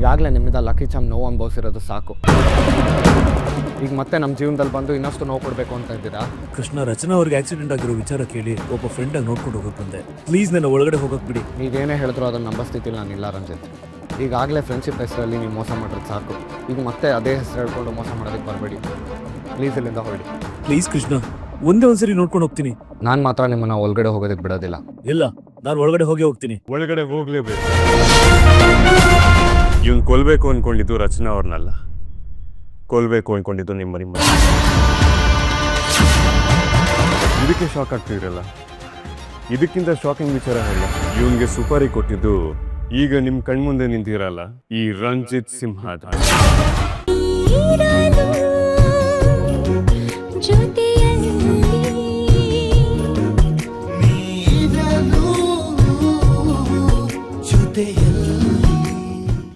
ಈಗಾಗಲೇ ನಿಮ್ಮಿಂದ ಲಕ್ಕಿ ಚಾಮ್ ನೋವು ಅನುಭವಿಸಿರೋದು ಸಾಕು. ಈಗ ಮತ್ತೆ ನಮ್ಮ ಜೀವನದಲ್ಲಿ ಬಂದು ಇನ್ನಷ್ಟು ನೋವು ಕೊಡಬೇಕು ಅಂತ ಇದ್ದೀರಾ? ಕೃಷ್ಣ, ರಚನಾ ಅವ್ರಿಗೆ ಆಕ್ಸಿಡೆಂಟ್ ಆಗಿರೋ ವಿಚಾರ ಕೇಳಿ ಒಬ್ಬ ಫ್ರೆಂಡಾಗಿ ನೋಡ್ಕೊಂಡು ಹೋಗಕ್ಕೆ ಬಂದೆ. ಪ್ಲೀಸ್ ನನ್ನ ಒಳಗಡೆ ಹೋಗಕ್ಕೆ ಬಿಡಿ. ನೀವೇನೇ ಹೇಳಿದ್ರು ಅದನ್ನು ನಂಬೋ ಸ್ಥಿತಿಲಿ ನಾನಿಲ್ಲ ರಂಜಿತ್. ಈಗಾಗಲೇ ಫ್ರೆಂಡ್ಶಿಪ್ ಹೆಸರಲ್ಲಿ ನೀವು ಮೋಸ ಮಾಡೋದು ಸಾಕು. ಈಗ ಮತ್ತೆ ಅದೇ ಹೆಸರು ಹೇಳ್ಕೊಂಡು ಮೋಸ ಮಾಡೋದಕ್ಕೆ ಬರಬೇಡಿ. ಪ್ಲೀಸ್ ಇಲ್ಲಿಂದ ಹೊರಡಿ. ಪ್ಲೀಸ್ ಕೃಷ್ಣ, ಒಂದೇ ಒಂದ್ಸರಿ ನೋಡ್ಕೊಂಡು ಹೋಗ್ತೀನಿ. ನಾನು ಮಾತ್ರ ನಿಮ್ಮನ್ನು ಒಳಗಡೆ ಹೋಗೋದಕ್ಕೆ ಬಿಡೋದಿಲ್ಲ. ಇಲ್ಲ, ನಾನು ಒಳಗಡೆ ಹೋಗ್ತೀನಿ. ಒಳಗಡೆ ಹೋಗ್ಲೇಬೇಕು. ಇವನ್ ಕೊಲ್ಬೇಕು ಅನ್ಕೊಂಡಿದ್ದು ರಚನಾ ಅವ್ರನ್ನಲ್ಲ, ಕೊಲ್ಬೇಕು ಅನ್ಕೊಂಡಿದ್ದು ನಿಮ್ಮ. ಇದಕ್ಕೆ ಶಾಕ್ ಆಗ್ತಿದ್ರಲ್ಲ, ಇದಕ್ಕಿಂತ ಶಾಕಿಂಗ್ ವಿಚಾರ ಇಲ್ಲ. ಇವನ್ಗೆ ಸುಪಾರಿ ಕೊಟ್ಟಿದ್ದು ಈಗ ನಿಮ್ ಕಣ್ಮುಂದೆ ನಿಂತಿರಲ್ಲ ಈ ರಂಜಿತ್ ಸಿಂಹ.